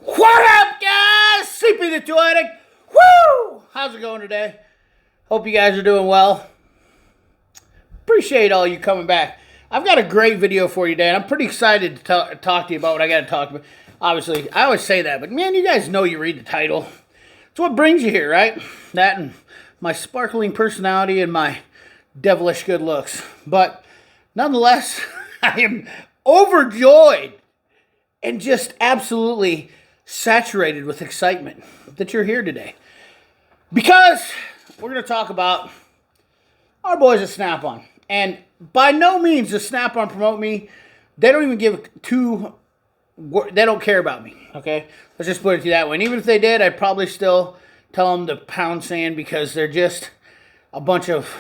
What up, guys? CP the Toy Addict. Woo! How's it going today? Hope you guys are doing well. Appreciate all you coming back. I've got a great video for you today, and I'm pretty excited to talk to you about what I got to talk about. Obviously, I always say that, but man, you guys know you read the title. It's what brings you here, right? That and my sparkling personality and my devilish good looks. But nonetheless, I am overjoyed and just absolutely saturated with excitement that you're here today. Because we're going to talk about our boys at Snap-on. And by no means does Snap-on promote me. They don't even give they don't care about me, okay? Let's just put it to that way. And even if they did, I'd probably still tell them to pound sand because they're just a bunch of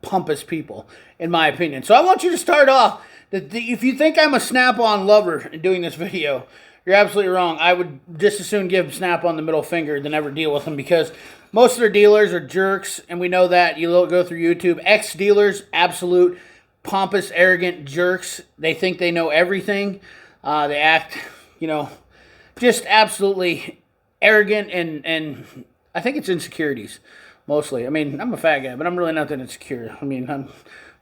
pompous people, in my opinion. So I want you to start off. If you think I'm a Snap-on lover in doing this video, you're absolutely wrong. I would just as soon give Snap-on the middle finger than ever deal with them because most of their dealers are jerks, and we know that. You go through YouTube. Ex-dealers, absolute pompous, arrogant jerks. They think they know everything. They act, just absolutely arrogant, and I think it's insecurities, mostly. I mean, I'm a fat guy, but I'm really not that insecure. I mean, I'm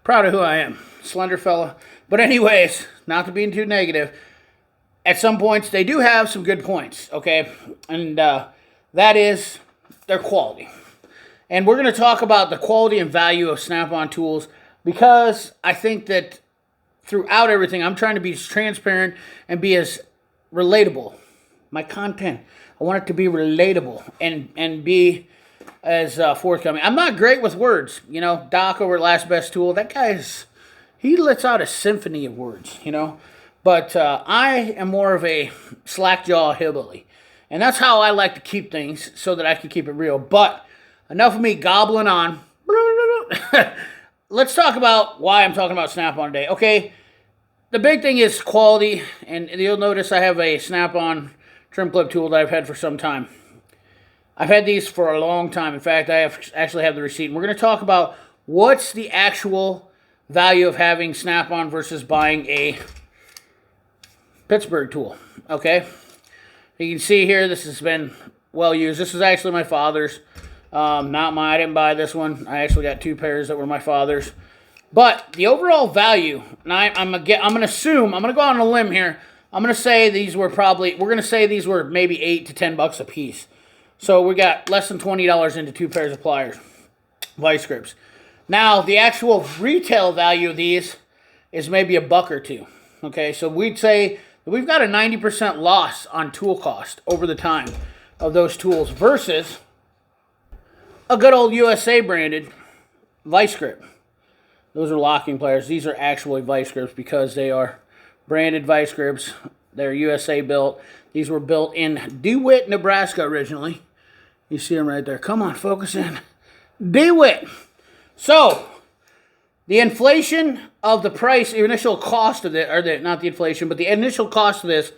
proud of who I am. Slender fella. But anyways, not to be too negative, at some points, they do have some good points, okay? And that is their quality. And we're going to talk about the quality and value of Snap-on tools because I think that throughout everything, I'm trying to be as transparent and be as relatable. My content, I want it to be relatable and be as forthcoming. I'm not great with words. Doc over at Last Best Tool, that guy he lets out a symphony of words, But I am more of a slack-jaw hillbilly. And that's how I like to keep things so that I can keep it real. But enough of me gobbling on. Let's talk about why I'm talking about Snap-on today. Okay, the big thing is quality. And you'll notice I have a Snap-on trim clip tool that I've had for some time. I've had these for a long time. In fact, I actually have the receipt. And we're going to talk about what's the actual value of having Snap-on versus buying a Pittsburgh tool. Okay, you can see here this has been well used. This is actually my father's, not mine. I didn't buy this one. I actually got two pairs that were my father's. But the overall value, and I'm gonna go on a limb here. I'm gonna say these were maybe $8 to $10 a piece. So we got less than $20 into two pairs of pliers, vice grips. Now the actual retail value of these is maybe $1 or $2. Okay, so we'd say we've got a 90% loss on tool cost over the time of those tools versus a good old USA branded vice grip. Those are locking pliers. These are actually vice grips because they are branded vice grips. They're USA built. These were built in DeWitt, Nebraska originally. You see them right there. Come on, focus in. DeWitt. So, the inflation of the price, the initial cost of it, not the inflation, but the initial cost of this,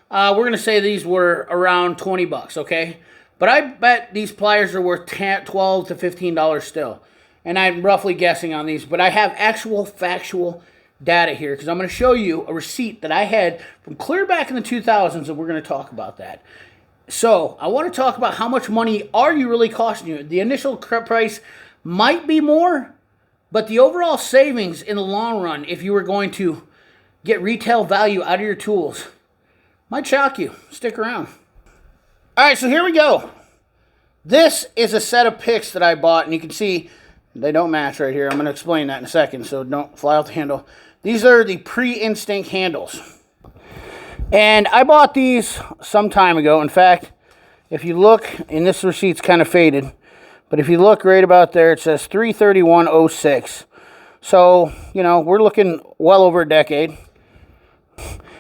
we're going to say these were around $20, okay? But I bet these pliers are worth $12 to $15 still. And I'm roughly guessing on these, but I have actual factual data here because I'm going to show you a receipt that I had from clear back in the 2000s, and we're going to talk about that. So, I want to talk about how much money are you really costing you. The initial price might be more, but the overall savings in the long run, if you were going to get retail value out of your tools, might shock you. Stick around. All right, so here we go. This is a set of picks that I bought, and you can see they don't match right here. I'm going to explain that in a second, so don't fly off the handle. These are the Pre-Instinct handles. And I bought these some time ago. In fact, if you look, and this receipt's kind of faded, but if you look right about there, it says 3/31/06. So, we're looking well over a decade.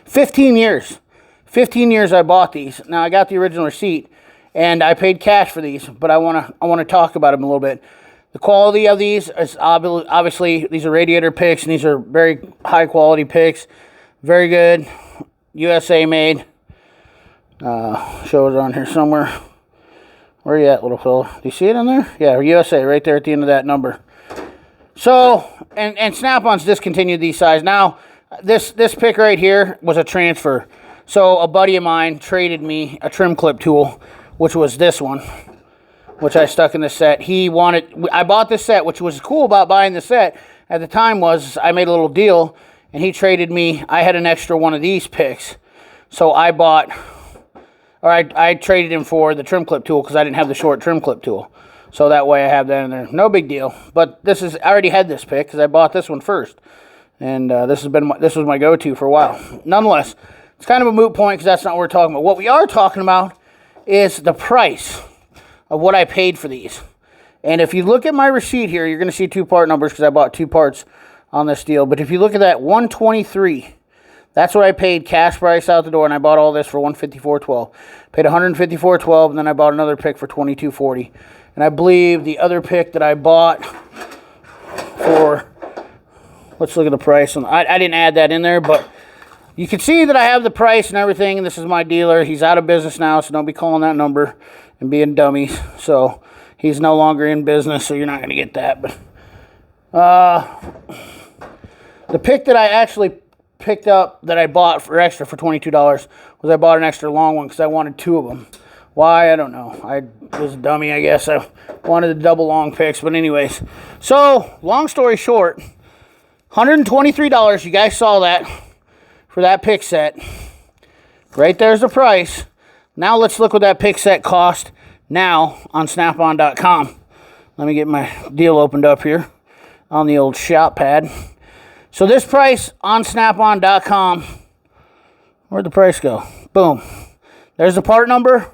15 years. 15 years I bought these. Now, I got the original receipt, and I paid cash for these, but I want to talk about them a little bit. The quality of these is obviously, these are radiator picks, and these are very high quality picks. Very good. USA made. Shows on here somewhere. Where are you at, little fella? Do you see it in there? Yeah, USA, right there at the end of that number. So, and Snap-on's discontinued these size. Now, this pick right here was a transfer. So a buddy of mine traded me a trim clip tool, which was this one, which I stuck in the set. I bought this set, which was cool about buying the set at the time was I made a little deal, and he traded me, I had an extra one of these picks. So I traded him for the trim clip tool because I didn't have the short trim clip tool. So that way I have that in there. No big deal. But I already had this pick because I bought this one first. And this was my go-to for a while. Nonetheless, it's kind of a moot point because that's not what we're talking about. What we are talking about is the price of what I paid for these. And if you look at my receipt here, you're going to see two part numbers because I bought two parts on this deal. But if you look at that, $123, that's what I paid cash price out the door, and I bought all this for $154.12. Paid $154.12, and then I bought another pick for $22.40. And I believe the other pick that I bought for, let's look at the price. I didn't add that in there, but you can see that I have the price and everything, and this is my dealer. He's out of business now, so don't be calling that number and being dummies. So he's no longer in business, so you're not going to get that. But the pick that I actually picked up that I bought for extra for $22 was I bought an extra long one because I wanted two of them. Why? I don't know. I was a dummy, I guess. I wanted the double long picks. But anyways, so long story short, $123. You guys saw that for that pick set. Right there's the price. Now let's look what that pick set cost now on Snap-on.com. Let me get my deal opened up here on the old shop pad. So this price on Snap-on.com, where'd the price go? Boom. There's the part number.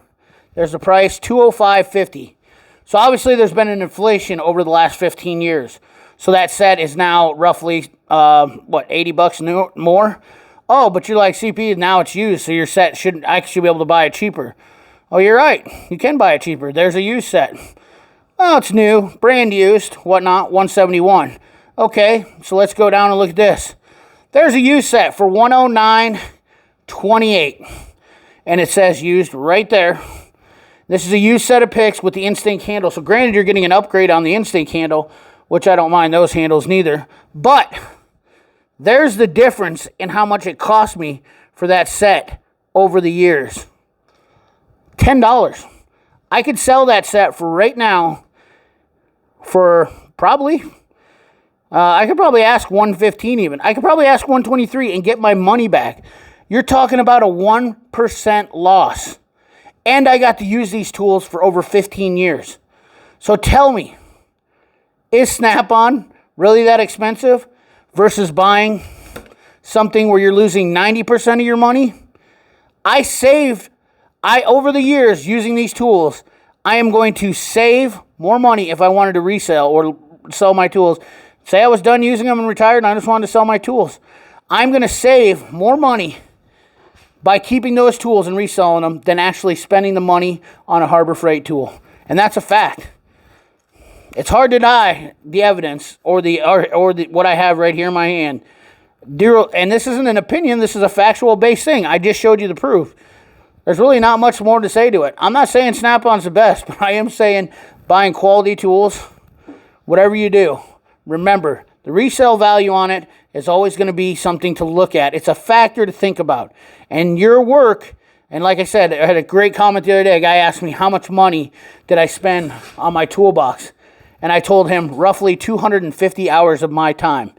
There's the price, $205.50. So obviously there's been an inflation over the last 15 years. So that set is now roughly, $80 more? Oh, but you're like, CP, now it's used, so your set I should be able to buy it cheaper. Oh, you're right. You can buy it cheaper. There's a used set. Oh, it's new, brand used, whatnot, $171. Okay, so let's go down and look at this. There's a used set for $109.28. And it says used right there. This is a used set of picks with the Instinct handle. So granted, you're getting an upgrade on the Instinct handle, which I don't mind those handles neither. But there's the difference in how much it cost me for that set over the years. $10. I could sell that set for right now for probably... I could probably ask $115 even. I could probably ask $123 and get my money back. You're talking about a 1% loss. And I got to use these tools for over 15 years. So tell me, is Snap-on really that expensive versus buying something where you're losing 90% of your money? Over the years using these tools, I am going to save more money if I wanted to resell or sell my tools. Say I was done using them and retired and I just wanted to sell my tools. I'm going to save more money by keeping those tools and reselling them than actually spending the money on a Harbor Freight tool. And that's a fact. It's hard to deny the evidence or what I have right here in my hand. And this isn't an opinion. This is a factual based thing. I just showed you the proof. There's really not much more to say to it. I'm not saying Snap-on's the best, but I am saying buying quality tools, whatever you do, remember, the resale value on it is always going to be something to look at. It's a factor to think about. And your work, and like I said, I had a great comment the other day. A guy asked me how much money did I spend on my toolbox. And I told him roughly 250 hours of my time.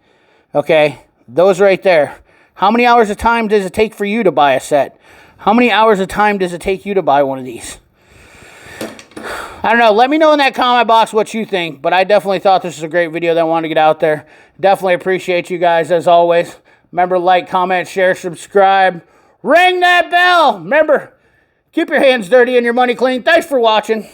Okay, those right there. How many hours of time does it take for you to buy a set? How many hours of time does it take you to buy one of these? I don't know. Let me know in that comment box what you think. But I definitely thought this was a great video that I wanted to get out there. Definitely appreciate you guys as always. Remember, like, comment, share, subscribe. Ring that bell. Remember, keep your hands dirty and your money clean. Thanks for watching.